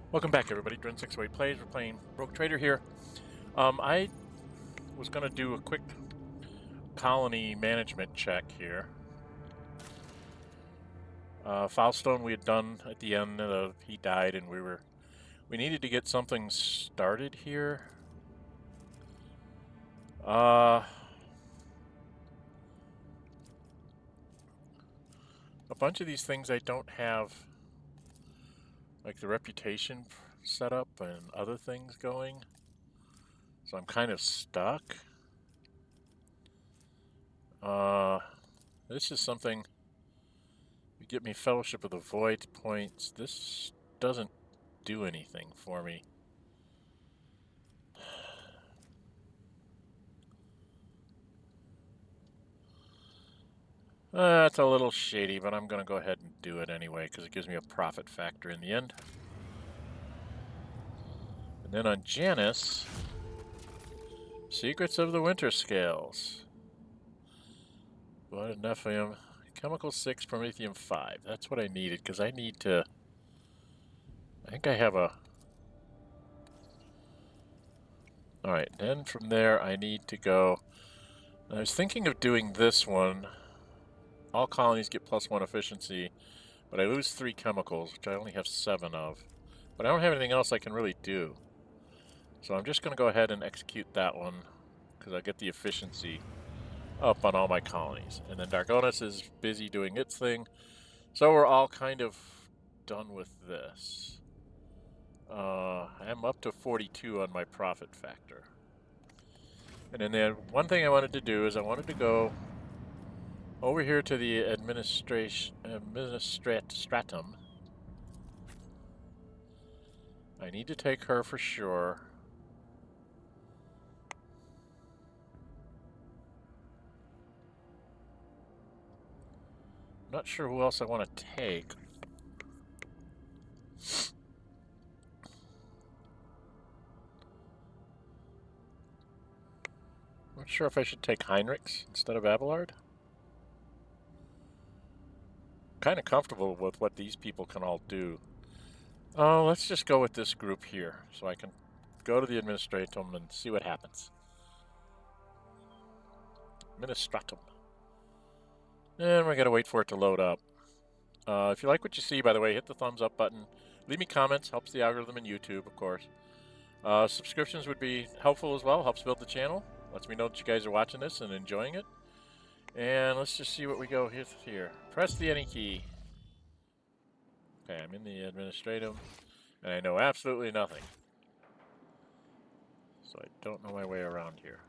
Welcome back, everybody. Dren608 plays. We're playing Rogue Trader here. I was going to do a quick colony management check here. Foulstone we had done at the end of he died, and we needed to get something started here. A bunch of these things I don't have, like the reputation set up and other things going, so I'm kind of stuck. This is something. You get me Fellowship of the Void points. This doesn't do anything for me. That's a little shady, but I'm going to go ahead and do it anyway because it gives me a profit factor in the end. And then on Janus, Secrets of the Winter Scales. Blood Nephium, Chemical 6, Promethium 5. That's what I needed because I need to... I think I have a... Alright, then from there I need to go... I was thinking of doing this one. All colonies get +1 efficiency, but I lose 3 chemicals, which I only have 7 of. But I don't have anything else I can really do. So I'm just going to go ahead and execute that one, because I get the efficiency up on all my colonies. And then Dargonus is busy doing its thing. So we're all kind of done with this. I'm up to 42 on my profit factor. And then one thing I wanted to do is I wanted to go over here to the Administratum. I need to take her for sure. I'm not sure who else I want to take. I'm not sure if I should take Heinrichs instead of Abelard. Kind of comfortable with what these people can all do. Oh, let's just go with this group here so I can go to the Administratum and see what happens. Administratum. And we're going to wait for it to load up. If you like what you see, by the way, hit the thumbs up button. Leave me comments. Helps the algorithm in YouTube, of course. Subscriptions would be helpful as well. Helps build the channel. Lets me know that you guys are watching this and enjoying it. And let's just see what we go here. Press the any key. Okay, I'm in the Administratum, and I know absolutely nothing. So I don't know my way around here.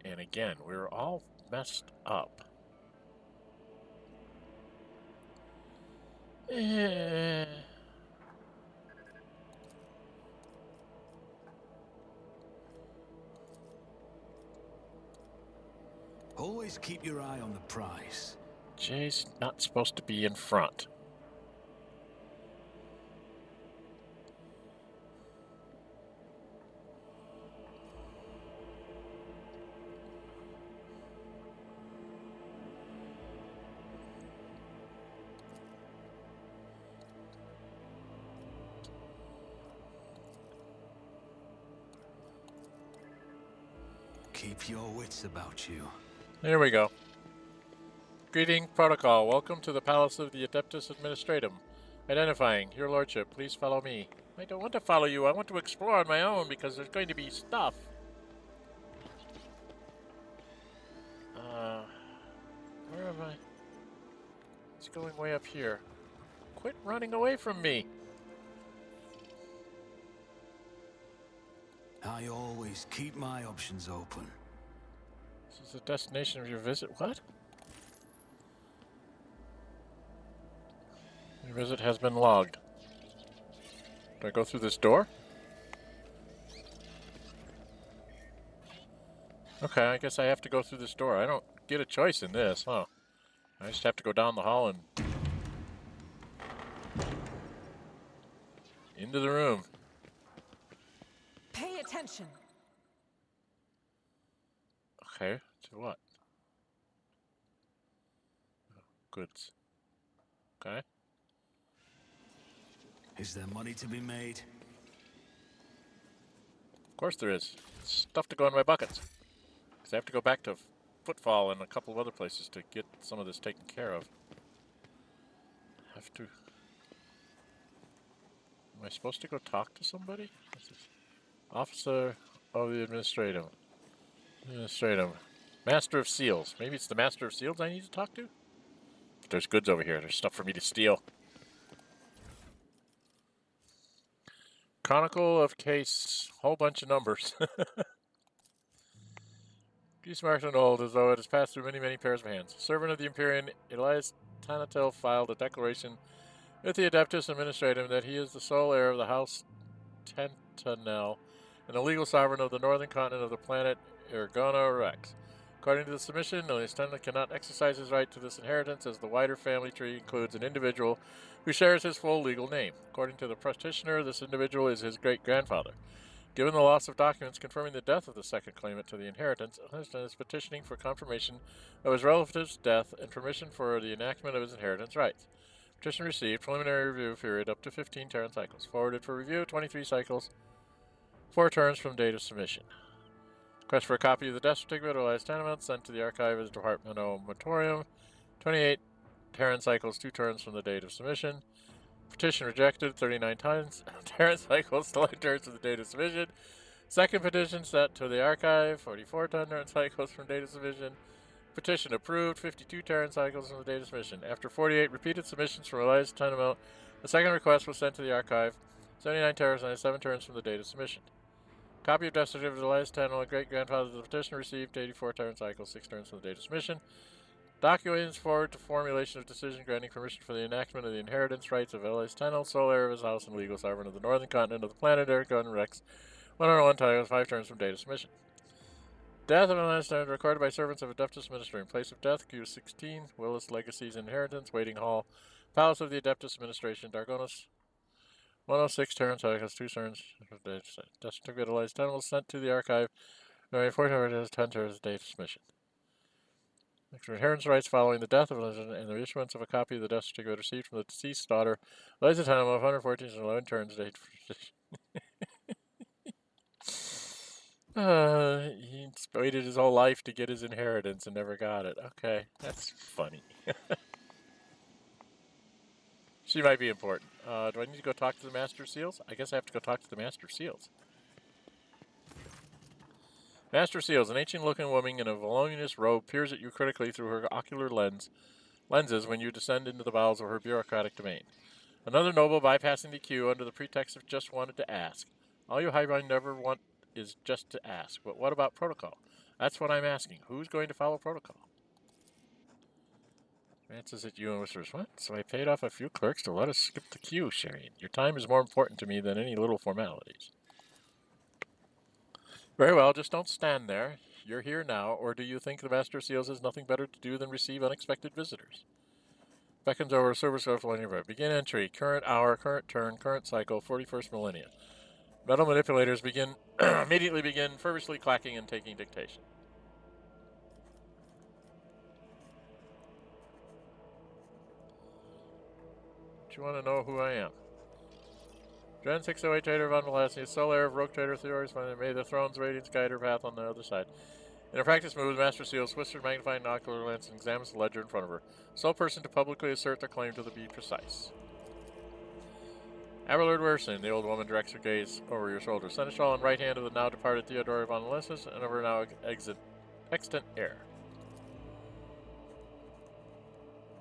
And again, we're all messed up. Always keep your eye on the prize. Jae's not supposed to be in front. Keep your wits about you. There we go. Greeting protocol. Welcome to the Palace of the Adeptus Administratum. Identifying. Your Lordship, please follow me. I don't want to follow you. I want to explore on my own because there's going to be stuff. Where am I? It's going way up here. Quit running away from me. I always keep my options open. This is the destination of your visit. What? Your visit has been logged. Do I go through this door? Okay, I guess I have to go through this door. I don't get a choice in this, huh? I just have to go down the hall and into the room. Pay attention. Okay, to what? Goods. Okay. Is there money to be made? Of course there is. Stuff to go in my buckets. Because I have to go back to Footfall and a couple of other places to get some of this taken care of. Have to... Am I supposed to go talk to somebody? What's this? Officer of the Administratum. Administratum. Master of Seals. Maybe it's the Master of Seals I need to talk to? But there's goods over here. There's stuff for me to steal. Chronicle of Case. Whole bunch of numbers. Peace marked and old, as though it has passed through many, many pairs of hands. Servant of the Imperium, Elias Tanatel filed a declaration with the Adeptus Administratum that he is the sole heir of the House Tentanel and the legal sovereign of the northern continent of the planet Ergona Rex. According to the submission, Elias Tanatel cannot exercise his right to this inheritance as the wider family tree includes an individual who shares his full legal name. According to the petitioner, this individual is his great-grandfather. Given the loss of documents confirming the death of the second claimant to the inheritance, Elias is petitioning for confirmation of his relative's death and permission for the enactment of his inheritance rights. Petition received. Preliminary review period up to 15 Terran cycles. Forwarded for review 23 cycles. 4 turns from date of submission. Request for a copy of the death certificate of Elias Tanamount sent to the archive as Departmentomatorium. 28 Terran cycles, 2 turns from the date of submission. Petition rejected 39 times. Terran cycles, 9 turns from the date of submission. Second petition sent to the archive. 44 Terran cycles from date of submission. Petition approved, 52 Terran cycles from the date of submission. After 48 repeated submissions from Elias Tenamount, a second request was sent to the archive. 79 Terrans and 7 turns from the date of submission. Copy of death certificate of Elias Tenamount, great-grandfather of the petitioner, received 84 Terran cycles, 6 turns from the date of submission. Documents forward to formulation of decision granting permission for the enactment of the inheritance rights of Elias Tenamount, sole heir of his house and legal sovereign of the northern continent of the planet Ergon Rex. 101 titles, 5 turns from date of submission. Death of Elias Tenamount recorded by servants of Adeptus Administratum. Place of death, Q16, Willis Legacy's Inheritance, Waiting Hall, Palace of the Adeptus Administration, Dargonus. 106 Terran cycles, 2 turns. Death certificate of Elias Tenamount was sent to the archive. 14 10 turns, date of submission. Inheritance rights following the death of Elias and the issuance of a copy of the death certificate received from the deceased daughter, Elias Tenamount, of 114 and 11 turns, date he waited his whole life to get his inheritance and never got it. Okay, that's funny. She might be important. Do I need to go talk to the Master of Seals? I guess I have to go talk to the Master of Seals. Master of Seals, an ancient-looking woman in a voluminous robe, peers at you critically through her ocular lenses when you descend into the bowels of her bureaucratic domain. Another noble bypassing the queue under the pretext of just wanted to ask. All you highbind never want is just to ask. But what about protocol? That's what I'm asking. Who's going to follow protocol? Glances at you and whispers, what? So I paid off a few clerks to let us skip the queue, Sharian. Your time is more important to me than any little formalities. Very well, just don't stand there. You're here now, or do you think the Master of Seals has nothing better to do than receive unexpected visitors? Beckons over a server shuffle on your right. Begin entry. Current hour, current turn, current cycle, 41st millennia. Metal manipulators immediately begin feverishly clacking and taking dictation. Do you want to know who I am? Dren608 Trader von Velasquez, sole heir of Rogue Trader Theoris, may the throne's radiance guide her path on the other side. In a practice move, the Master Seal twists her magnifying ocular lens and examines the ledger in front of her. Sole person to publicly assert their claim to be precise. Aberlord Werson, the old woman directs her gaze over your shoulder. Seneschal and right hand of the now departed Theodore von Lesses and of her now extant heir.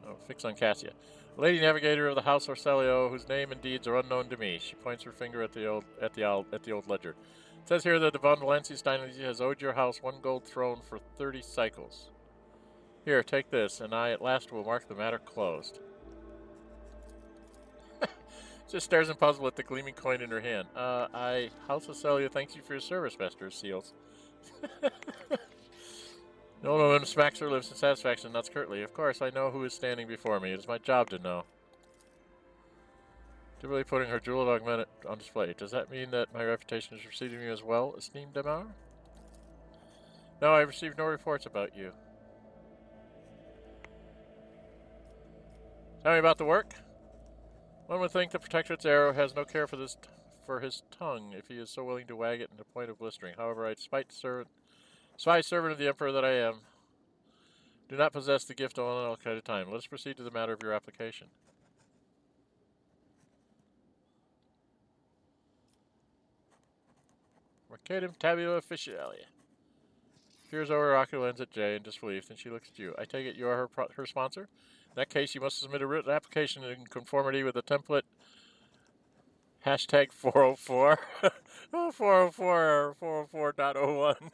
Oh, fix on Cassia. Lady Navigator of the House Orcelio, whose name and deeds are unknown to me. She points her finger at the old ledger. It says here that the von Valencius dynasty has owed your house 1 gold throne for 30 cycles. Here, take this, and I at last will mark the matter closed. Just stares in puzzle at the gleaming coin in her hand. House Orcelio thanks you for your service, Master of Seals. The old woman smacks her lips in satisfaction and nods curtly. Of course, I know who is standing before me. It is my job to know. Deliberately putting her jeweled augment on display. Does that mean that my reputation is preceding you as well, esteemed Demar? No, I have received no reports about you. Tell me about the work. One would think the Protectorate's arrow has no care for for his tongue, if he is so willing to wag it to the point of blistering. However, I, despite spy servant of the Emperor that I am, do not possess the gift of Owlcat at a time. Let us proceed to the matter of your application. Mercatum tabula officialia. Peers over her ocular lens at Jae in disbelief, then she looks at you. I take it you are her sponsor? In that case, you must submit a written application in conformity with the template hashtag 404. Oh, 404 or 404.01.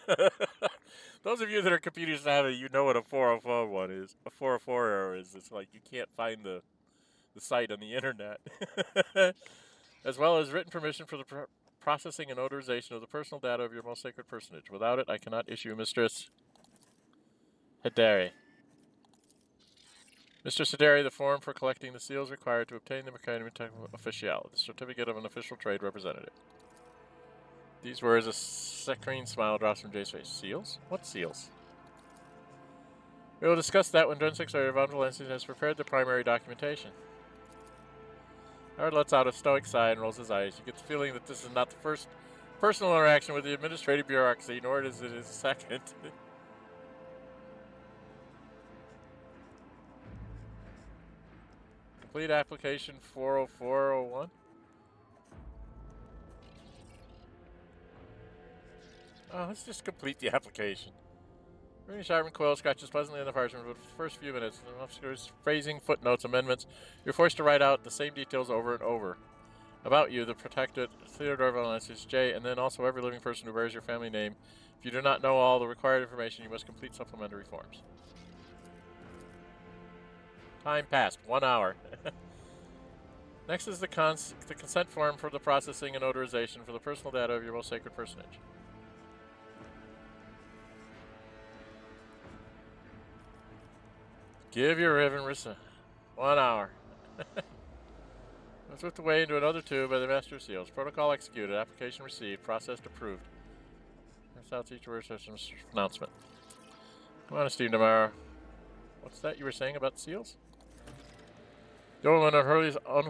Those of you that are computer savvy, you know what a 404 is. A 404 error is. It's like you can't find the site on the internet. As well as written permission for the processing and notarization of the personal data of your most sacred personage. Without it, I cannot issue Mistress Hederi. Mistress Hederi, the form for collecting the seals required to obtain the Mercatum Official, the certificate of an official trade representative. These words, a saccharine smile drops from Jae's face. Seals? What seals? We will discuss that when Dren608 of Valencia has prepared the primary documentation. Howard lets out a stoic sigh and rolls his eyes. You get the feeling that this is not the first personal interaction with the administrative bureaucracy, nor is it his second. Complete application 40401. Oh, let's just complete the application. Reading Sharpen Quill scratches pleasantly on the parchment, but for the first few minutes, obscures phrasing, footnotes, amendments, you're forced to write out the same details over and over. About you, the protected Theodore Valencius, Jae, and then also every living person who bears your family name. If you do not know all the required information, you must complete supplementary forms. Time passed. 1 hour. Next is the consent form for the processing and notarization for the personal data of your most sacred personage. Give your ribbon 1 hour. It's whipped away into another tube by the Master of Seals. Protocol executed. Application received. Processed approved. That's out each word announcement. Come on, Steve Damara. What's that you were saying about seals? The old one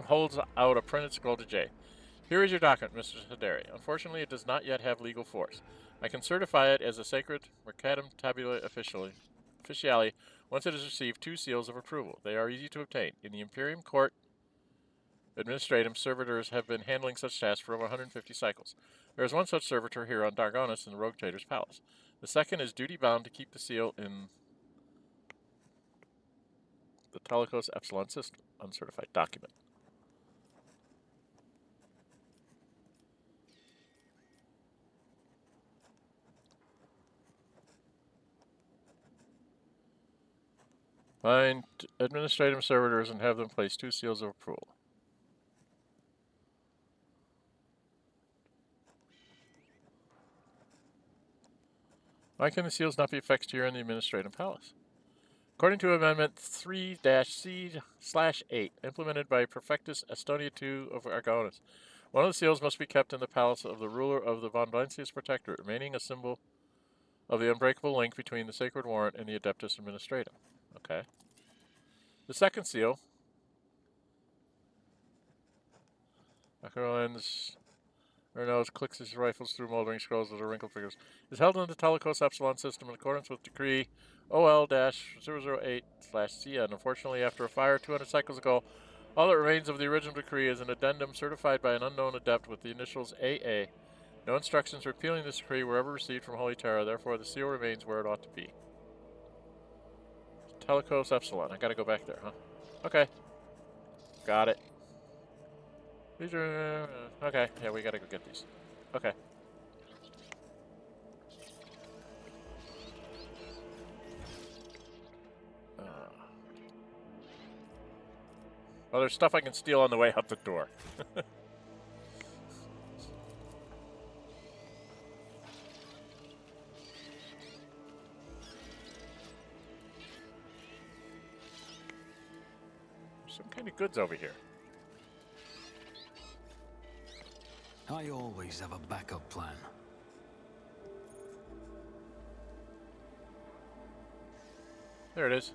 holds out a printed scroll to Jae. Here is your document, Mr. Hederi. Unfortunately, it does not yet have legal force. I can certify it as a sacred Mercatum tabula officiale once it has received 2 seals of approval. They are easy to obtain. In the Imperium Court Administratum, servitors have been handling such tasks for over 150 cycles. There is one such servitor here on Dargonus in the Rogue Trader's Palace. The second is duty-bound to keep the seal in the Telecos Epsilon system. Uncertified document. Find administrative servitors and have them place 2 seals of approval. Why can the seals not be affixed here in the Administrative Palace? According to Amendment 3-C/8, implemented by Prefectus Estonia II of Argonus, one of the seals must be kept in the palace of the ruler of the Von Blancius Protectorate, remaining a symbol of the unbreakable link between the Sacred Warrant and the Adeptus Administratum. Okay. The second seal, Acronym Renault clicks his rifles through moldering scrolls that are wrinkled figures, is held in the Telecos Epsilon system in accordance with Decree OL-008/CN. Unfortunately, after a fire 200 cycles ago, all that remains of the original decree is an addendum certified by an unknown adept with the initials AA. No instructions repealing this decree were ever received from Holy Terra, therefore the seal remains where it ought to be. Telecos Epsilon. I gotta go back there, huh? Okay. Got it. These are... okay, yeah, we gotta go get these. Okay. Well, there's stuff I can steal on the way out the door. There's some kind of goods over here. I always have a backup plan. There it is.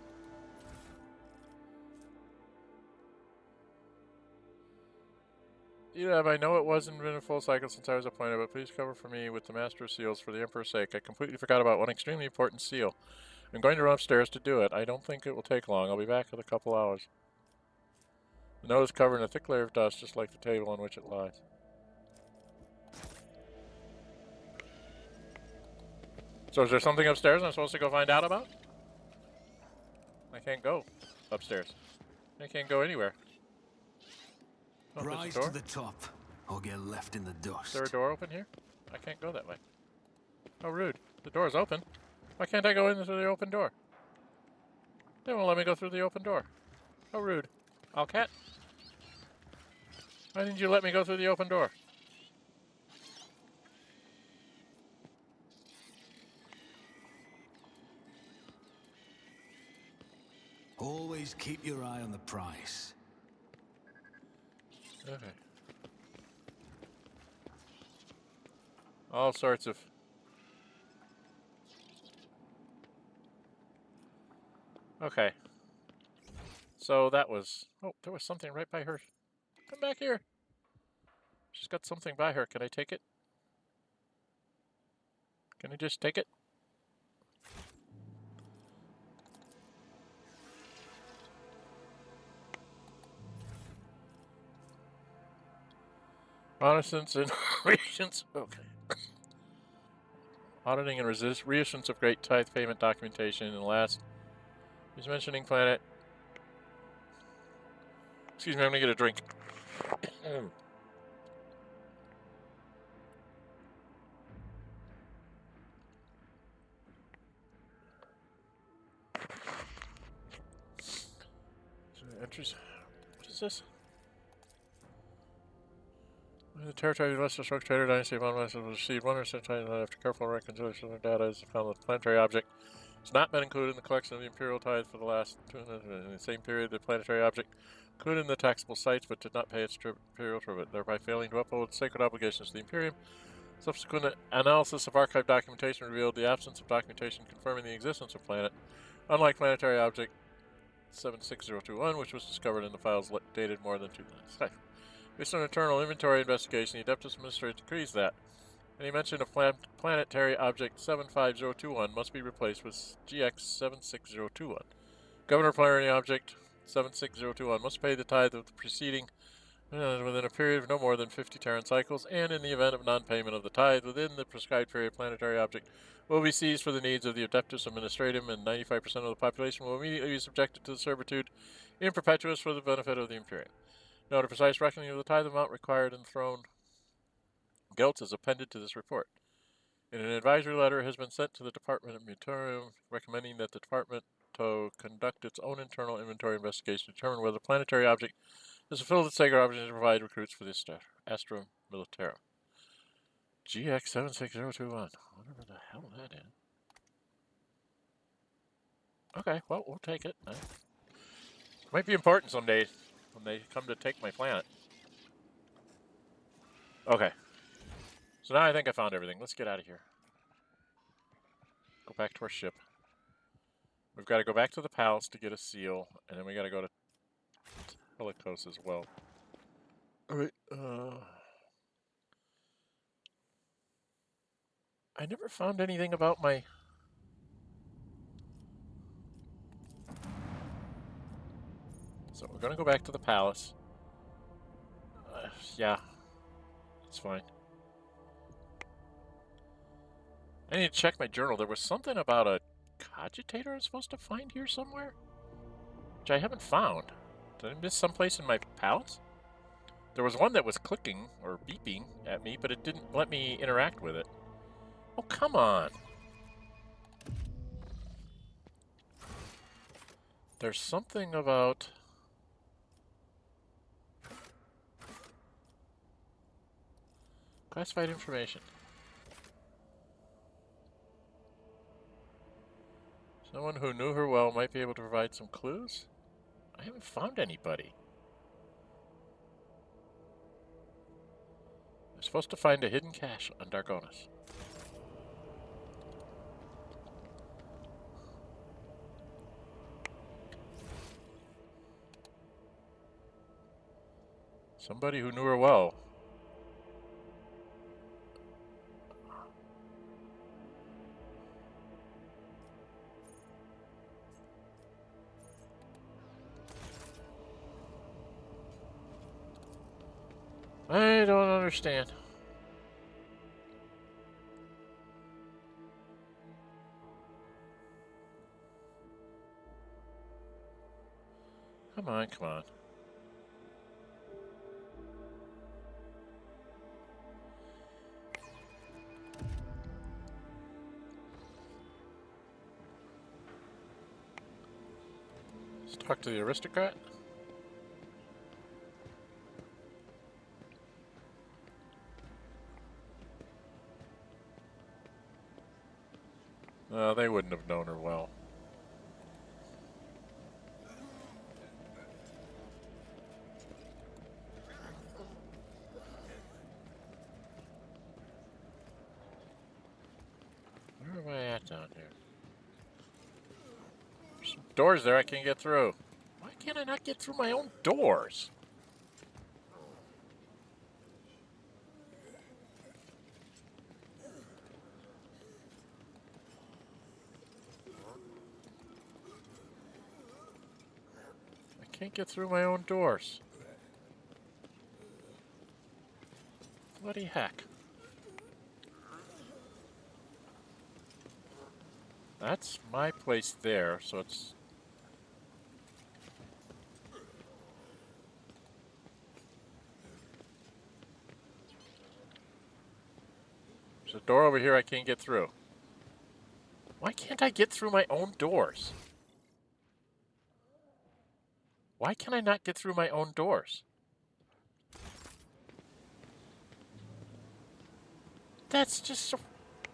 Yeah, I know it wasn't been a full cycle since I was appointed, but please cover for me with the Master of Seals for the Emperor's sake. I completely forgot about one extremely important seal. I'm going to run upstairs to do it. I don't think it will take long. I'll be back in a couple hours. The note is covered in a thick layer of dust, just like the table on which it lies. So is there something upstairs I'm supposed to go find out about? I can't go upstairs. I can't go anywhere. Oh, there's a Rise door? to the top, or get left in the dust. Is there a door open here? I can't go that way. How rude. The door's open. Why can't I go in through the open door? They won't let me go through the open door. How rude. Owlcat? Why didn't you let me go through the open door? Always keep your eye on the prize. Okay. All sorts of... Okay. So that was... Oh, there was something right by her. Come back here. She's got something by her. Can I take it? Can I just take it? Reconnaissance and reassurance. Okay. Auditing and reissuance of great tithe payment documentation. And last, he's mentioning planet. Excuse me, I'm gonna get a drink. Entries. What is this? The territory of the Western Stroke Trader Dynasty of Monmouth will receive 100% title after careful reconciliation of their data is found that the planetary object has not been included in the collection of the Imperial tithe for the last 200. In the same period, the planetary object included in the taxable sites but did not pay its Imperial tribute, thereby failing to uphold sacred obligations to the Imperium. Subsequent analysis of archive documentation revealed the absence of documentation confirming the existence of planet, unlike planetary object 76021, which was discovered in the files dated more than 2 months. Based on internal inventory investigation, the Adeptus Administrator decrees that any mention of planetary object 75021 must be replaced with GX 76021. Governor planetary object 76021 must pay the tithe of the preceding within a period of no more than 50 Terran cycles, and in the event of non-payment of the tithe within the prescribed period, planetary object will be seized for the needs of the Adeptus Administratum, and 95% of the population will immediately be subjected to the servitude in perpetuus for the benefit of the Imperium. Note, a precise reckoning of the tithe amount required in throne guilds is appended to this report. And an advisory letter has been sent to the Department of Imperium recommending that the department to conduct its own internal inventory investigation to determine whether the planetary object has fulfilled its sacred obligation to provide recruits for the Astra Militarum. GX 76021. Whatever the hell that is. Okay, well, we'll take it. Might be important someday when they come to take my planet. Okay. So now I think I found everything. Let's get out of here. Go back to our ship. We've got to go back to the palace to get a seal, and then we got to go to Helicos as well. Alright, I never found anything about my... So we're going to go back to the palace. Yeah, it's fine. I need to check my journal. There was something about a cogitator I'm supposed to find here somewhere, which I haven't found. Did I miss someplace in my palace? There was one that was clicking or beeping at me, but it didn't let me interact with it. Oh, come on. There's something about... classified information. Someone who knew her well might be able to provide some clues? I haven't found anybody. I'm supposed to find a hidden cache on Dargonus. Somebody who knew her well. I don't understand. Come on, come on. Let's talk to the aristocrat. They wouldn't have known her well. Where am I at down here? There's some doors there I can't get through. Why can't I not get through my own doors? I can't get through my own doors. Bloody heck. That's my place there, so it's... There's a door over here I can't get through. Why can't I get through my own doors? Why can I not get through my own doors? That's just so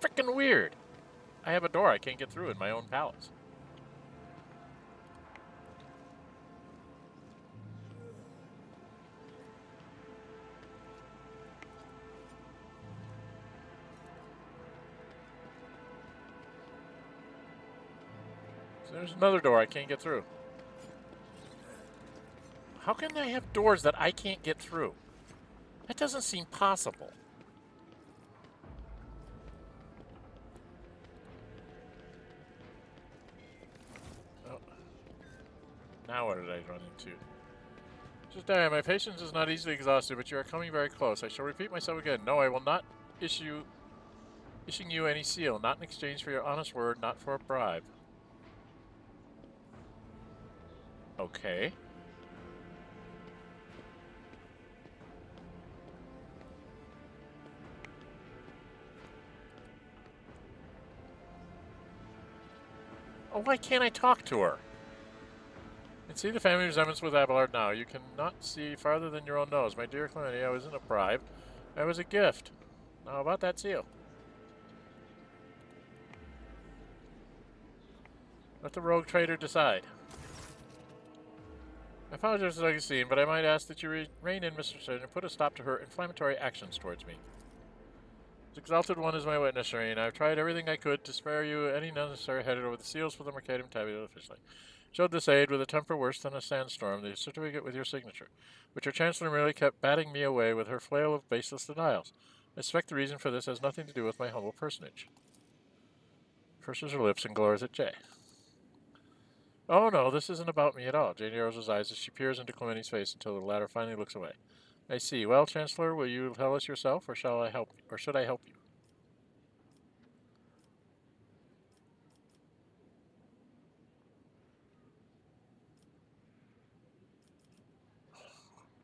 freaking weird. I have a door I can't get through in my own palace. So there's another door I can't get through. How can I have doors that I can't get through? That doesn't seem possible. Oh. Now what did I run into? Just Diane, my patience is not easily exhausted, but you are coming very close. I shall repeat myself again. No, I will not issuing you any seal, not in exchange for your honest word, not for a bribe. Okay. Oh, why can't I talk to her? You can see the family resemblance with Abelard now. You cannot see farther than your own nose. My dear Clementia, I wasn't a bribe. I was a gift. Now about that seal. Let the rogue trader decide. I apologize for the scene, but I might ask that you rein in Mr. Surgeon and put a stop to her inflammatory actions towards me. This exalted one is my witness, Serene. I've tried everything I could to spare you any necessary headed over the seals for the Mercatum Tabula officially. Showed this aid with a temper worse than a sandstorm, the certificate with your signature, which your Chancellor merely kept batting me away with her flail of baseless denials. I suspect the reason for this has nothing to do with my humble personage. Purses her lips and glores at Jae. Oh no, this isn't about me at all. Jane narrows her eyes as she peers into Clementia's face until the latter finally looks away. I see. Well, Chancellor, will you tell us yourself, or shall I help? Or should I help you?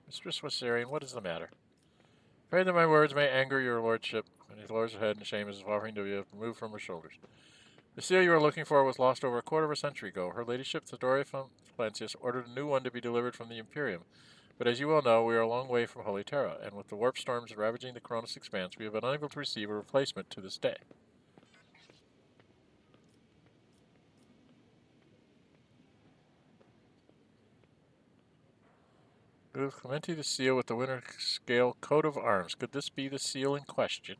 Mistress Wassarian, what is the matter? Pray that my words may anger your lordship. And he lowers her head in shame as if offering to be removed from her shoulders. The seal you are looking for was lost over a quarter of a century ago. Her ladyship, Theodora von Valancius, ordered a new one to be delivered from the Imperium. But as you well know, we are a long way from Holy Terra, and with the warp storms ravaging the Koronus Expanse, we have been unable to receive a replacement to this day. With Clementia the seal with the winter scale coat of arms. Could this be the seal in question?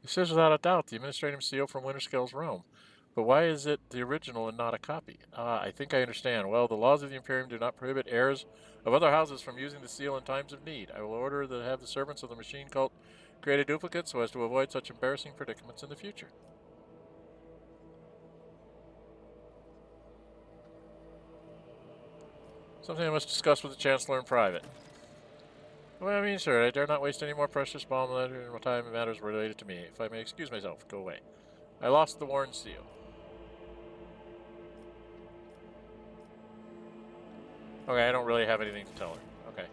This is without a doubt the Administratum seal from Winterscale's Rome. But why is it the original and not a copy? I think I understand. Well, the laws of the Imperium do not prohibit heirs of other houses from using the seal in times of need. I will order to have the servants of the machine cult create a duplicate so as to avoid such embarrassing predicaments in the future. Something I must discuss with the Chancellor in private. Well, I mean, sir, I dare not waste any more precious balm time in matters related to me. If I may excuse myself, go away. I lost the Worn Seal. Okay, I don't really have anything to tell her. Okay.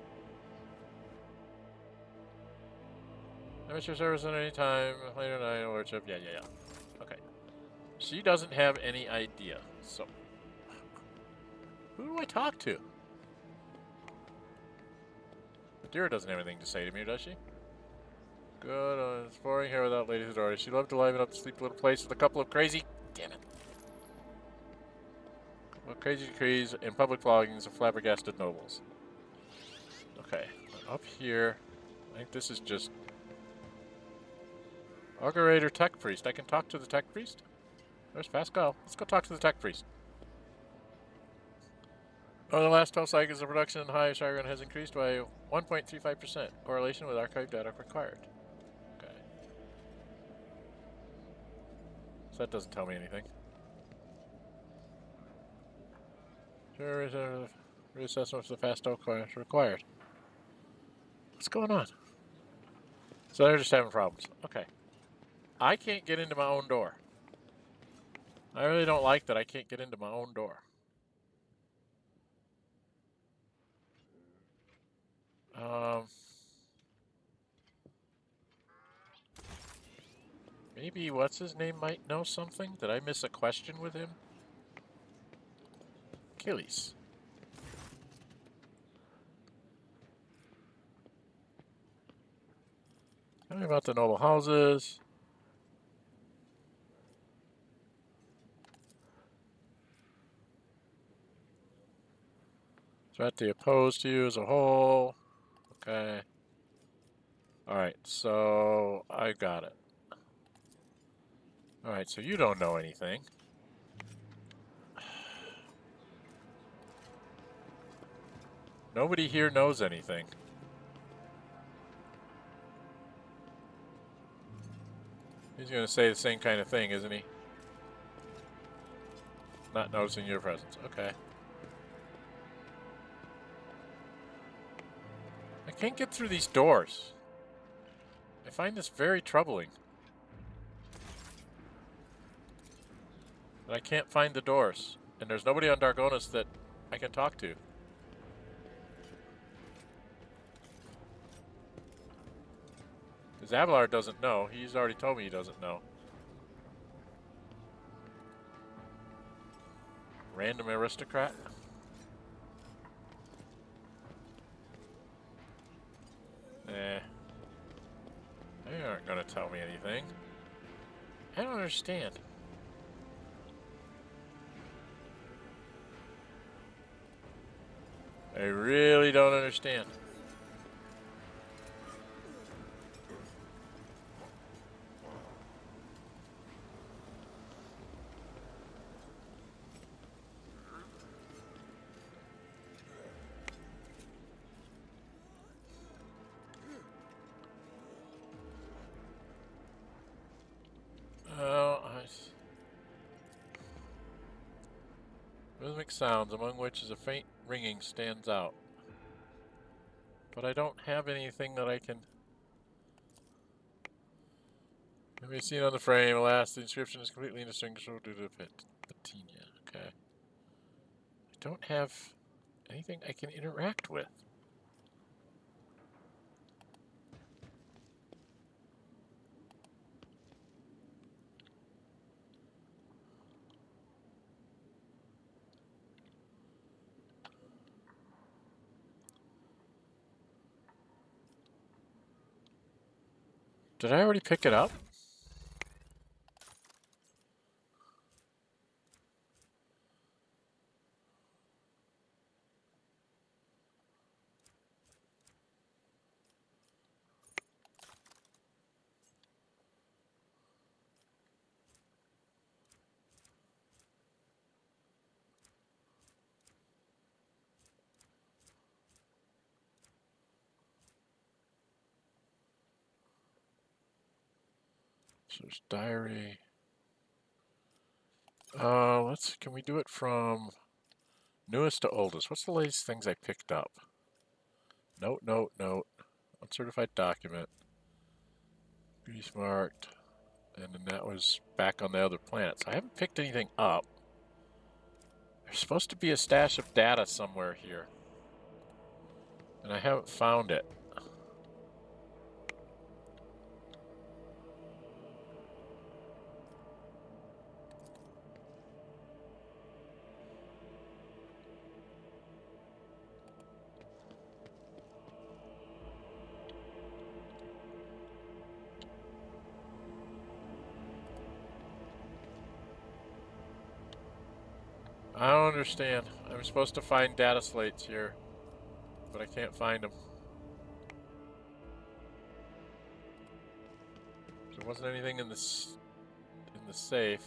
I miss your service at any time. Later tonight, Lordship. Yeah. Okay. She doesn't have any idea. So, who do I talk to? Adira doesn't have anything to say to me, does she? Good. It's boring here without Lady Hidori. She loved to liven up the sleepy little place with a couple of crazy... Damn it. Well, crazy decrees and public floggings of flabbergasted nobles. Okay. Up here... I think this is just... Augurator Tech Priest. I can talk to the Tech Priest? There's Pascal. Let's go talk to the Tech Priest. Over the last 12 cycles, the production in the High Shire has increased by 1.35%. Correlation with archive data required. Okay. So that doesn't tell me anything. Reassessment of the past class required. What's going on? So they're just having problems. Okay. I can't get into my own door. I really don't like that I can't get into my own door. Maybe what's his name might know something? Did I miss a question with him? Achilles. Tell me about the noble houses. Threat to opposed to you as a whole. Okay. Alright, so I got it. Alright, so you don't know anything. Nobody here knows anything. He's going to say the same kind of thing, isn't he? Not noticing your presence. Okay. I can't get through these doors. I find this very troubling. But I can't find the doors. And there's nobody on Dargonus that I can talk to. Because Avalar doesn't know. He's already told me he doesn't know. Random aristocrat? Eh. They aren't going to tell me anything. I don't understand. I really don't understand. Rhythmic sounds, among which is a faint ringing, stands out. But I don't have anything that I can... Let me see it on the frame. Alas, the inscription is completely indistinguishable due to patina. Okay. I don't have anything I can interact with. Did I already pick it up? So there's diary. Can we do it from Newest to oldest. What's the latest things I picked up? Note, note, note. Uncertified document. Grease marked. And then that was back on the other planets. I haven't picked anything up. There's supposed to be a stash of data somewhere here. And I haven't found it. I don't understand. I'm supposed to find data slates here, but I can't find them. There wasn't anything in the safe.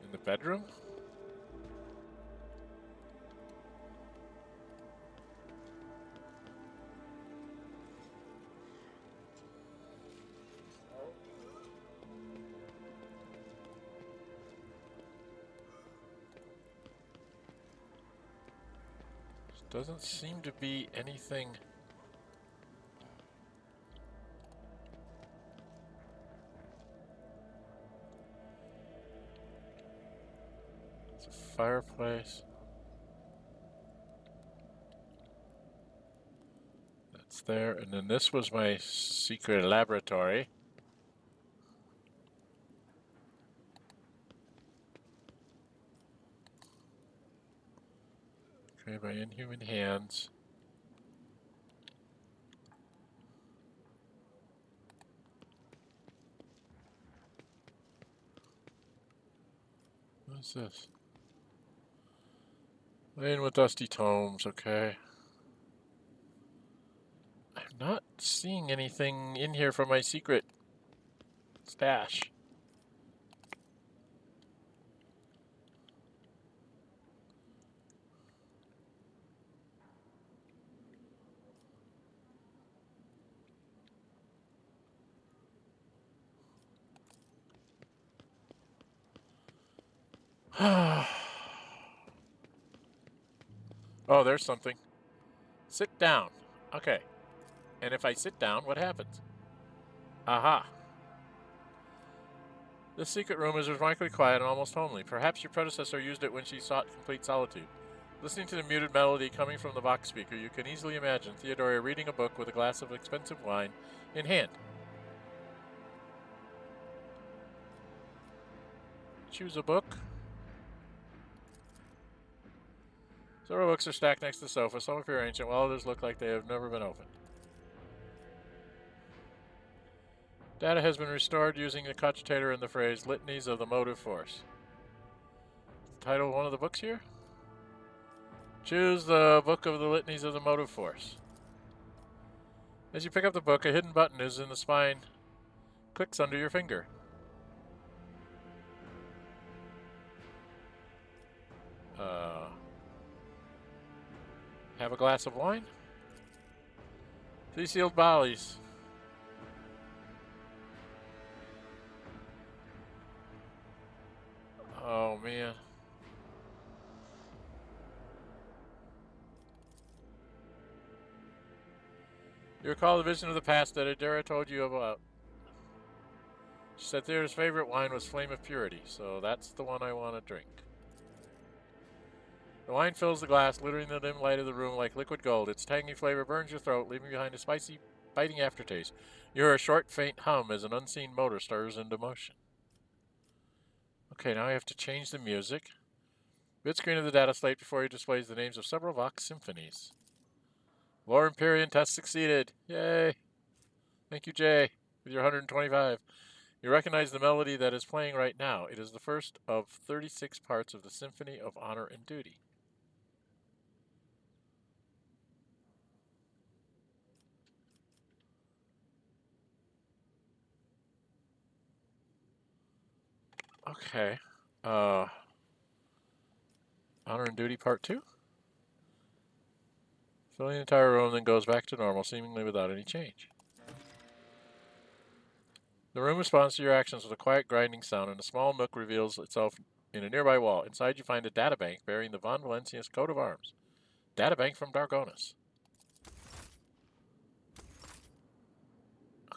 In the bedroom? Doesn't seem to be anything. It's a fireplace. That's there. And then this was my secret laboratory. Created by inhuman hands. What's this? Laying with dusty tomes, okay. I'm not seeing anything in here from my secret stash. Oh, there's something. Sit down. Okay. And if I sit down, what happens? Aha. This secret room is remarkably quiet and almost homely. Perhaps your predecessor used it when she sought complete solitude. Listening to the muted melody coming from the box speaker, you can easily imagine Theodora reading a book with a glass of expensive wine in hand. Choose a book. Several books are stacked next to the sofa. Some appear ancient, while others look like they have never been opened. Data has been restored using the cogitator and the phrase Litanies of the Motive Force. The title of one of the books here? Choose the book of the Litanies of the Motive Force. As you pick up the book, a hidden button is in the spine. Clicks under your finger. Have a glass of wine? 3 sealed bodies. Oh, man. You recall the vision of the past that Adira told you about. She said Theodora's favorite wine was Flame of Purity, so that's the one I want to drink. The wine fills the glass, littering the dim light of the room like liquid gold. Its tangy flavor burns your throat, leaving behind a spicy, biting aftertaste. You hear a short, faint hum as an unseen motor stirs into motion. Okay, now I have to change the music. Bid screen of the data slate before you displays the names of several Vox symphonies. Lore Imperium test succeeded. Yay! Thank you, Jae, with your 125. You recognize the melody that is playing right now. It is the first of 36 parts of the Symphony of Honor and Duty. Okay. Honor and Duty Part 2? Filling the entire room, then goes back to normal, seemingly without any change. The room responds to your actions with a quiet grinding sound, and a small nook reveals itself in a nearby wall. Inside you find a databank bearing the Von Valencius coat of arms. Databank from Dargonus.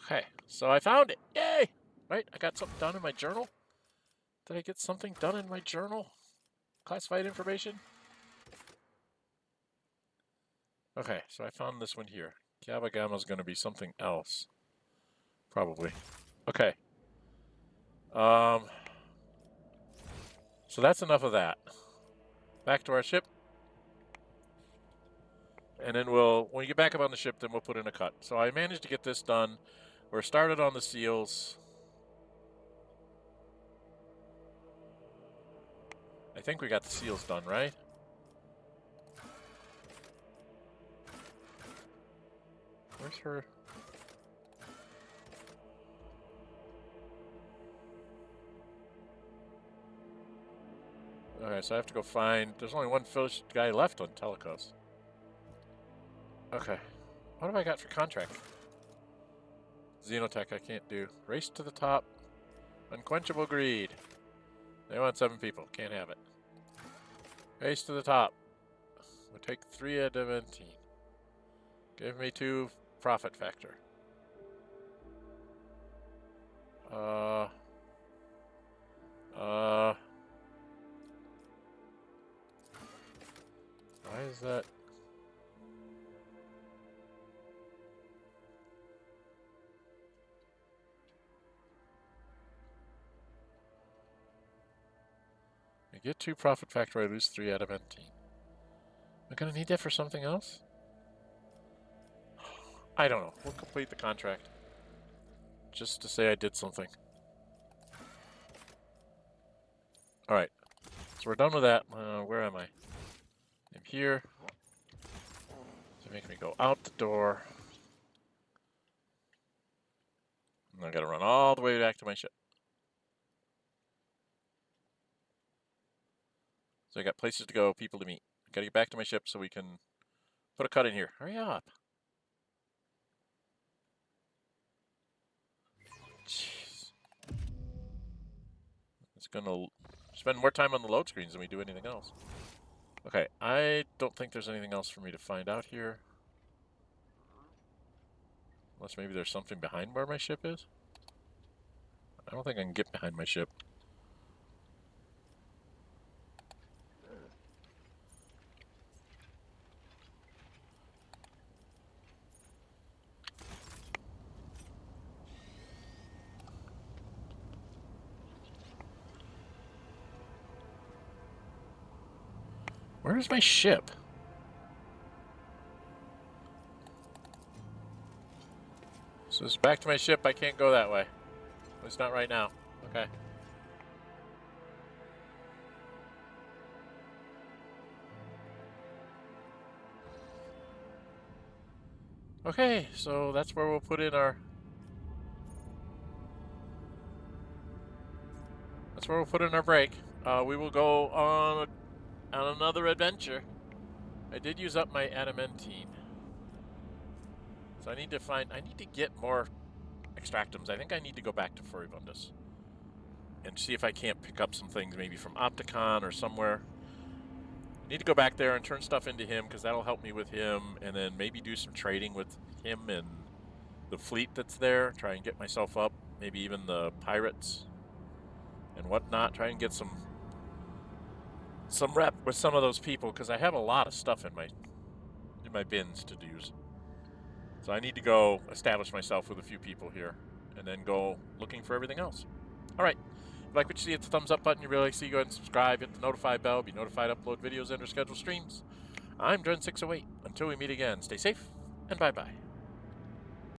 Okay, so I found it. Yay! Right, I got something done in my journal. Did I get something done in my journal? Classified information? Okay, so I found this one here. Gabba Gamma's going to be something else. Probably. Okay. So that's enough of that. Back to our ship. And then when we get back up on the ship, then we'll put in a cut. So I managed to get this done. We're started on the seals. I think we got the seals done, right? Where's her? Okay, so I have to go find... There's only one Phillish guy left on Telecos. Okay. What have I got for contract? Xenotech I can't do. Race to the top. Unquenchable greed. They want 7 people. Can't have it. Race to the top. We'll take 3 adamantine. Give me 2 profit factor. Why is that? I get 2 profit factor, I lose 3 adamantine. Am I gonna need that for something else? I don't know. We'll complete the contract. Just to say I did something. Alright. So we're done with that. Where am I? I'm here. So make me go out the door. And I gotta run all the way back to my ship. So I got places to go, people to meet. Gotta get back to my ship so we can put a cut in here. Hurry up. Jeez. It's gonna spend more time on the load screens than we do anything else. Okay, I don't think there's anything else for me to find out here. Unless maybe there's something behind where my ship is. I don't think I can get behind my ship. Where's my ship? So it's back to my ship. I can't go that way. At least not right now. Okay. Okay, so that's where we'll put in our... That's where we'll put in our break. We will go on another adventure. I did use up my adamantine. So I need to get more extractums. I think I need to go back to Furibundus and see if I can't pick up some things maybe from Opticon or somewhere. I need to go back there and turn stuff into him because that'll help me with him, and then maybe do some trading with him and the fleet that's there. Try and get myself up, maybe even the pirates and whatnot. Try and get some rep with some of those people because I have a lot of stuff in my bins to use. So I need to go establish myself with a few people here and then go looking for everything else. All right. If you like what you see, hit the thumbs up button. You really see, go ahead and subscribe. Hit the notify bell. Be notified to upload videos and or schedule streams. I'm Dren608. Until we meet again, stay safe and bye-bye.